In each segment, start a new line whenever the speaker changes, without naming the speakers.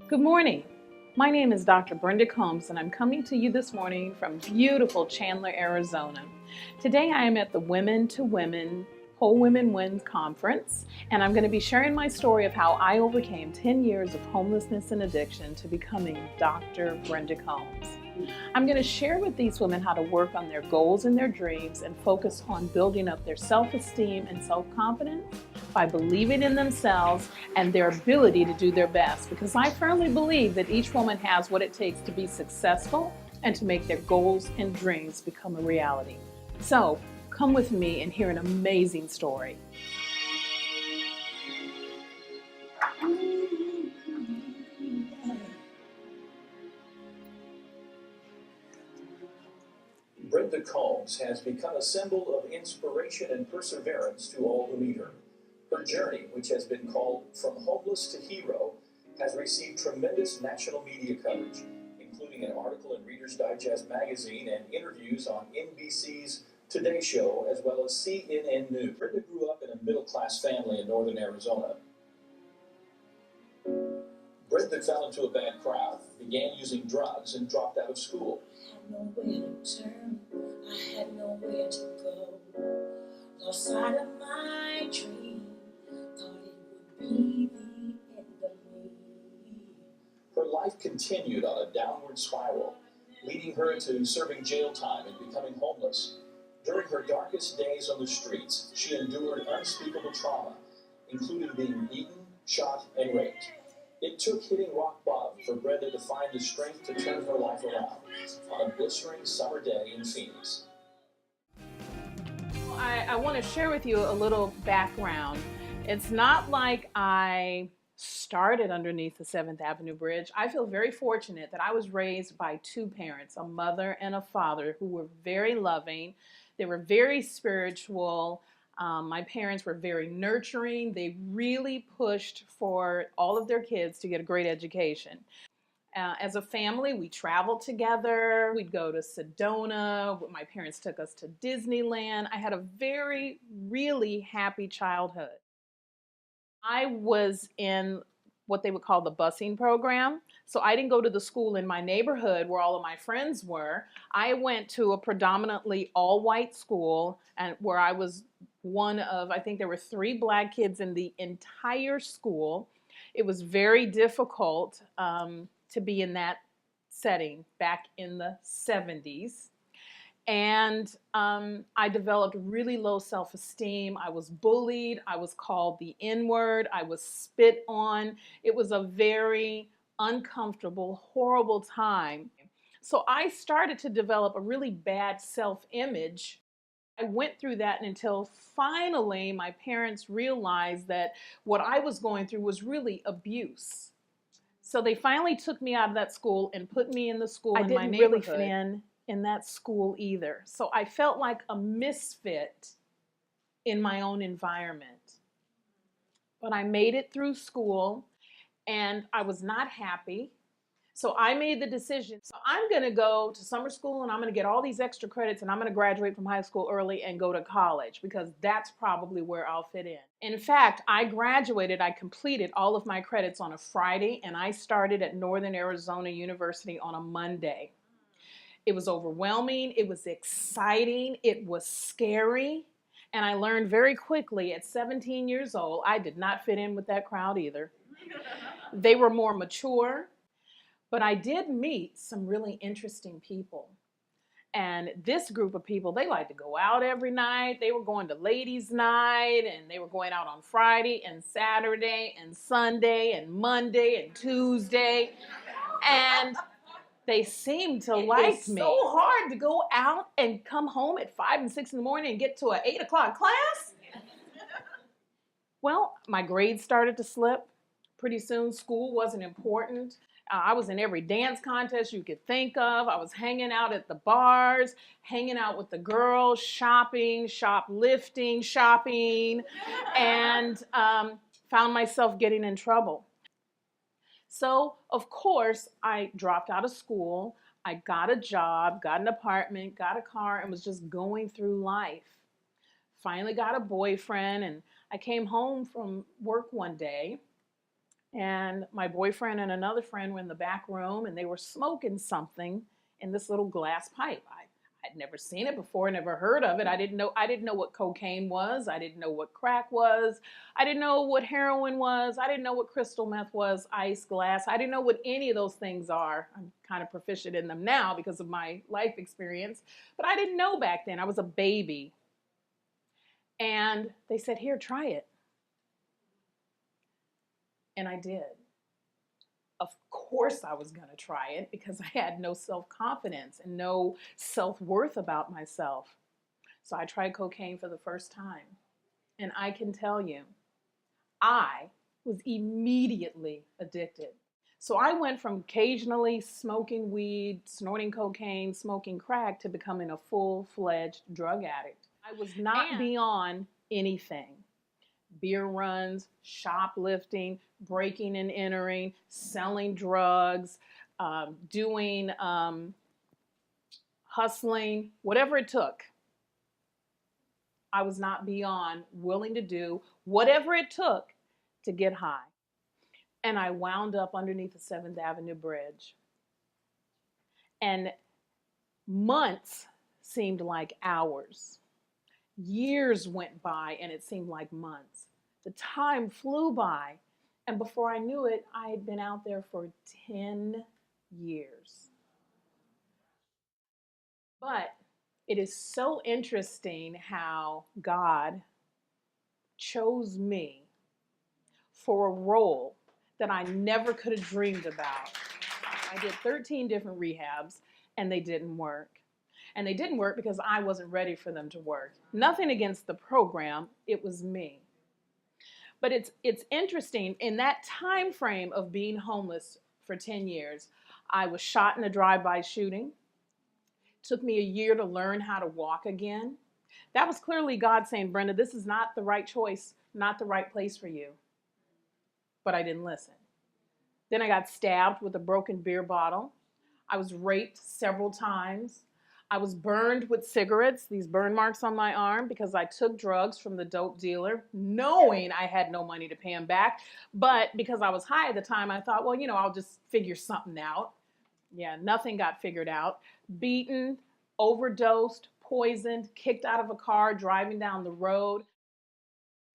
Good morning. My name is Dr. Brenda Combs, and I'm coming to you this morning from beautiful Chandler, Arizona. Today I am at the Women to Women Whole Women Win Conference, and I'm going to be sharing my story of how I overcame 10 years of homelessness and addiction to becoming Dr. Brenda Combs. I'm going to share with these women how to work on their goals and their dreams and focus on building up their self-esteem and self-confidence by believing in themselves and their ability to do their best, because I firmly believe that each woman has what it takes to be successful and to make their goals and dreams become a reality. So come with me and hear an amazing story.
Brenda Combs has become a symbol of inspiration and perseverance to all who meet her. Her journey, which has been called From Homeless to Hero, has received tremendous national media coverage, including an article in Reader's Digest magazine and interviews on NBC's Today Show, as well as CNN News. Brenda grew up in a middle-class family in northern Arizona. Brenda fell into a bad crowd, began using drugs, and dropped out of school.
I had nowhere to turn, I had nowhere to go. Lost sight of my dream, thought it would be the end of me.
Her life continued on a downward spiral, leading her into serving jail time and becoming homeless. During her darkest days on the streets, she endured unspeakable trauma, including being beaten, shot, and raped. It took hitting rock bottom for Brenda to find the strength to turn her life around on a blistering summer day in Phoenix.
I want to share with you a little background. It's not like I started underneath the 7th Avenue Bridge. I feel very fortunate that I was raised by two parents, a mother and a father, who were very loving. They were very spiritual. My parents were very nurturing. They really pushed for all of their kids to get a great education. As a family, we traveled together. We'd go to Sedona. My parents took us to Disneyland. I had a very, really happy childhood. I was in what they would call the busing program. So I didn't go to the school in my neighborhood where all of my friends were. I went to a predominantly all-white school, and where I was one of, I think there were 3 black kids in the entire school. It was very difficult to be in that setting back in the 70s. And I developed really low self-esteem. I was bullied. I was called the N-word. I was spit on. It was a very uncomfortable, horrible time. So I started to develop a really bad self-image. I went through that until finally my parents realized that what I was going through was really abuse. So they finally took me out of that school and put me in the school in my neighborhood. I didn't really fit in that school either. So I felt like a misfit in my own environment. But I made it through school and I was not happy. So I made the decision. So I'm going to go to summer school and I'm going to get all these extra credits and I'm going to graduate from high school early and go to college, because that's probably where I'll fit in. In fact, I graduated, I completed all of my credits on a Friday, and I started at Northern Arizona University on a Monday. It was overwhelming, it was exciting, it was scary, and I learned very quickly at 17 years old, I did not fit in with that crowd either. They were more mature. But I did meet some really interesting people. And this group of people, they like to go out every night. They were going to ladies' night, and they were going out on Friday and Saturday and Sunday and Monday and Tuesday. And they seemed to like me. It's so hard to go out and come home at 5 and 6 in the morning and get to an 8 o'clock class. Well, my grades started to slip. Pretty soon, school wasn't important. I was in every dance contest you could think of. I was hanging out at the bars, hanging out with the girls, shopping, shoplifting, shopping, and found myself getting in trouble. So, of course, I dropped out of school. I got a job, got an apartment, got a car, and was just going through life. Finally got a boyfriend, and I came home from work one day, And my boyfriend and another friend were in the back room and they were smoking something in this little glass pipe. I'd never seen it before, never heard of it. I didn't know what cocaine was. I didn't know what crack was. I didn't know what heroin was. I didn't know what crystal meth was, ice, glass. I didn't know what any of those things are. I'm kind of proficient in them now because of my life experience, but I didn't know back then. I was a baby. And they said, "Here, try it." And I did. Of course I was going to try it because I had no self-confidence and no self-worth about myself. So I tried cocaine for the first time. And I can tell you, I was immediately addicted. So I went from occasionally smoking weed, snorting cocaine, smoking crack to becoming a full-fledged drug addict. I was not beyond anything. Beer runs, shoplifting, breaking and entering, selling drugs, doing hustling, whatever it took. I was not beyond willing to do whatever it took to get high. And I wound up underneath the 7th Avenue Bridge. And months seemed like hours. Years went by and it seemed like months. The time flew by. And before I knew it, I had been out there for 10 years. But it is so interesting how God chose me for a role that I never could have dreamed about. I did 13 different rehabs and they didn't work. And they didn't work because I wasn't ready for them to work. Nothing against the program, it was me. But it's interesting, in that time frame of being homeless for 10 years, I was shot in a drive-by shooting. It took me a year to learn how to walk again. That was clearly God saying, "Brenda, this is not the right choice, not the right place for you." But I didn't listen. Then I got stabbed with a broken beer bottle. I was raped several times. I was burned with cigarettes, these burn marks on my arm, because I took drugs from the dope dealer, knowing I had no money to pay him back. But because I was high at the time, I thought, well, I'll just figure something out. Yeah, nothing got figured out. Beaten, overdosed, poisoned, kicked out of a car driving down the road.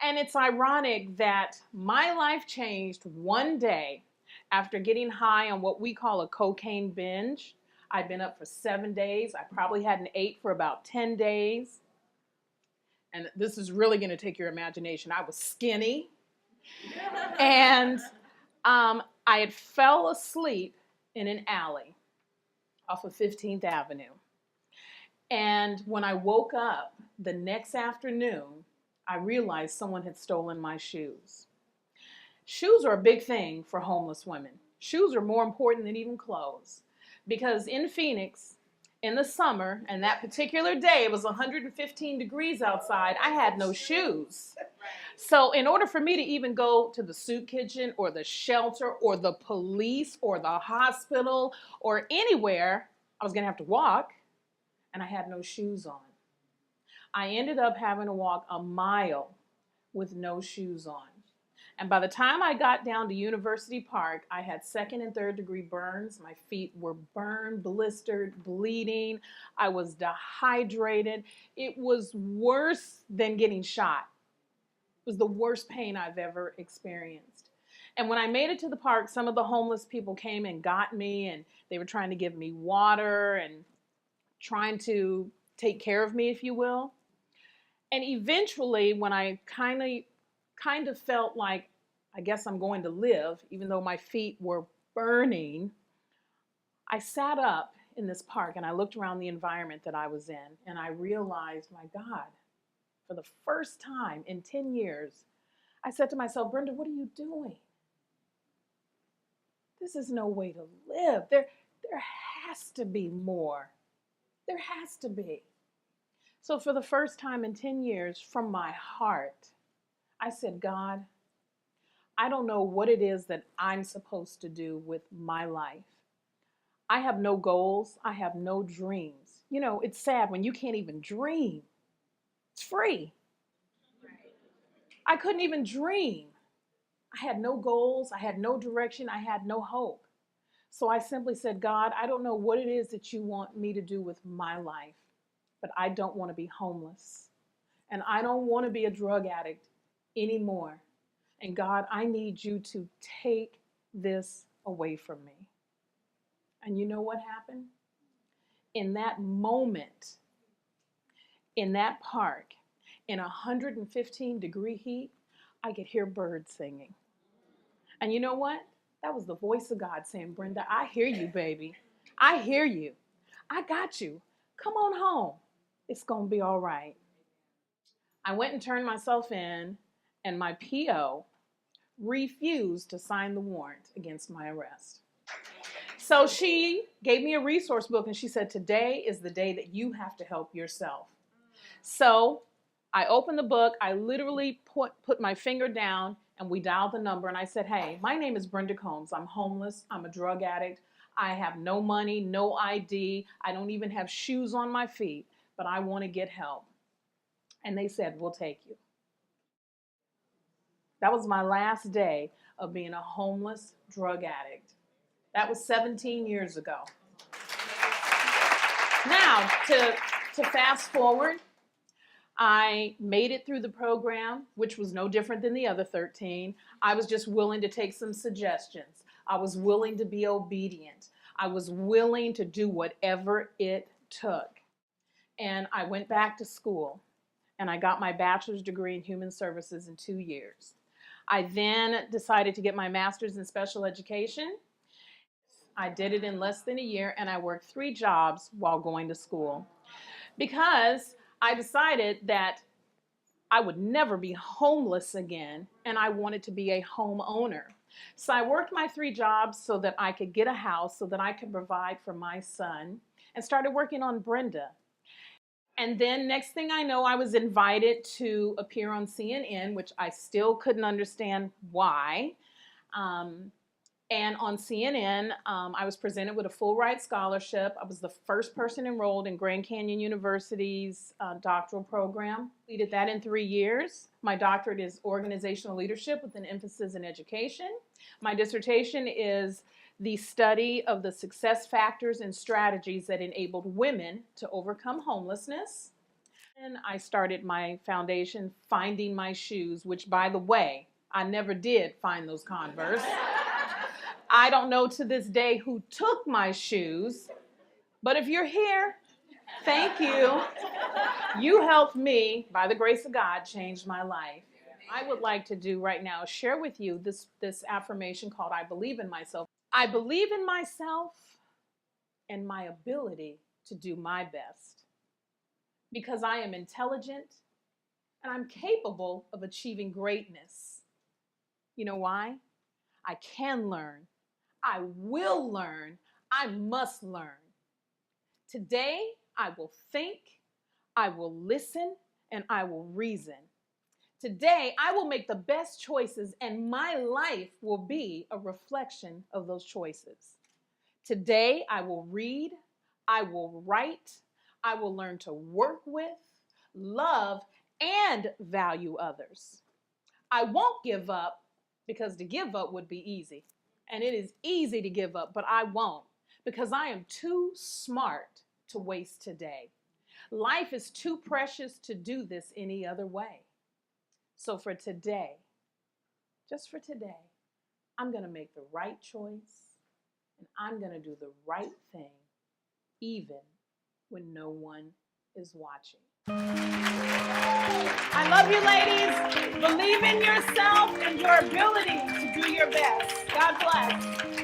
And it's ironic that my life changed one day after getting high on what we call a cocaine binge. I'd been up for 7 days. I probably hadn't ate for about 10 days. And this is really going to take your imagination. I was skinny. And I had fell asleep in an alley off of 15th Avenue. And when I woke up the next afternoon, I realized someone had stolen my shoes. Shoes are a big thing for homeless women. Shoes are more important than even clothes. Because in Phoenix, in the summer, and that particular day, it was 115 degrees outside, I had no shoes. So in order for me to even go to the soup kitchen or the shelter or the police or the hospital or anywhere, I was going to have to walk, and I had no shoes on. I ended up having to walk a mile with no shoes on. And by the time I got down to University Park, I had 2nd and 3rd degree burns. My feet were burned, blistered, bleeding. I was dehydrated. It was worse than getting shot. It was the worst pain I've ever experienced. And when I made it to the park, some of the homeless people came and got me, and they were trying to give me water and trying to take care of me, if you will. And eventually, when I kind of felt like, I guess I'm going to live, even though my feet were burning, I sat up in this park and I looked around the environment that I was in, and I realized, my God, for the first time in 10 years, I said to myself, "Brenda, what are you doing? This is no way to live. There has to be more. There has to be." So for the first time in 10 years, from my heart, I said, "God, I don't know what it is that I'm supposed to do with my life. I have no goals. I have no dreams." It's sad when you can't even dream. It's free. I couldn't even dream. I had no goals, I had no direction, I had no hope. So I simply said, God, I don't know what it is that you want me to do with my life, but I don't want to be homeless. And I don't want to be a drug addict anymore. And God, I need you to take this away from me. And you know what happened? In that moment, in that park, in 115-degree heat, I could hear birds singing. And you know what? That was the voice of God saying, Brenda, I hear you, baby. I hear you. I got you. Come on home. It's going to be all right. I went and turned myself in, and my PO refused to sign the warrant against my arrest. So she gave me a resource book, and she said, today is the day that you have to help yourself. So I opened the book. I literally put my finger down, and we dialed the number, and I said, hey, my name is Brenda Combs. I'm homeless. I'm a drug addict. I have no money, no ID. I don't even have shoes on my feet, but I want to get help. And they said, we'll take you. That was my last day of being a homeless drug addict. That was 17 years ago. Now, to fast forward, I made it through the program, which was no different than the other 13. I was just willing to take some suggestions. I was willing to be obedient. I was willing to do whatever it took. And I went back to school, and I got my bachelor's degree in human services in 2 years. I then decided to get my master's in special education. I did it in less than a year, and I worked 3 jobs while going to school because I decided that I would never be homeless again, and I wanted to be a homeowner. So I worked my 3 jobs so that I could get a house, so that I could provide for my son, and started working on Brenda. And then next thing I know, I was invited to appear on CNN, which I still couldn't understand why. And on CNN, I was presented with a full ride scholarship. I was the first person enrolled in Grand Canyon University's doctoral program. Completed that in 3 years. My doctorate is organizational leadership with an emphasis in education. My dissertation is the study of the success factors and strategies that enabled women to overcome homelessness. And I started my foundation, Finding My Shoes, which, by the way, I never did find those Converse. I don't know to this day who took my shoes, but if you're here, thank you. You helped me, by the grace of God, change my life. I would like to do right now is share with you this affirmation called I believe in myself. I believe in myself and my ability to do my best because I am intelligent and I'm capable of achieving greatness. You know why? I can learn. I will learn. I must learn. Today, I will think, I will listen, and I will reason. Today, I will make the best choices, and my life will be a reflection of those choices. Today, I will read, I will write, I will learn to work with, love, and value others. I won't give up because to give up would be easy. And it is easy to give up, but I won't because I am too smart to waste today. Life is too precious to do this any other way. So for today, just for today, I'm going to make the right choice and I'm going to do the right thing even when no one is watching. I love you, ladies. Believe in yourself and your ability to do your best. God bless.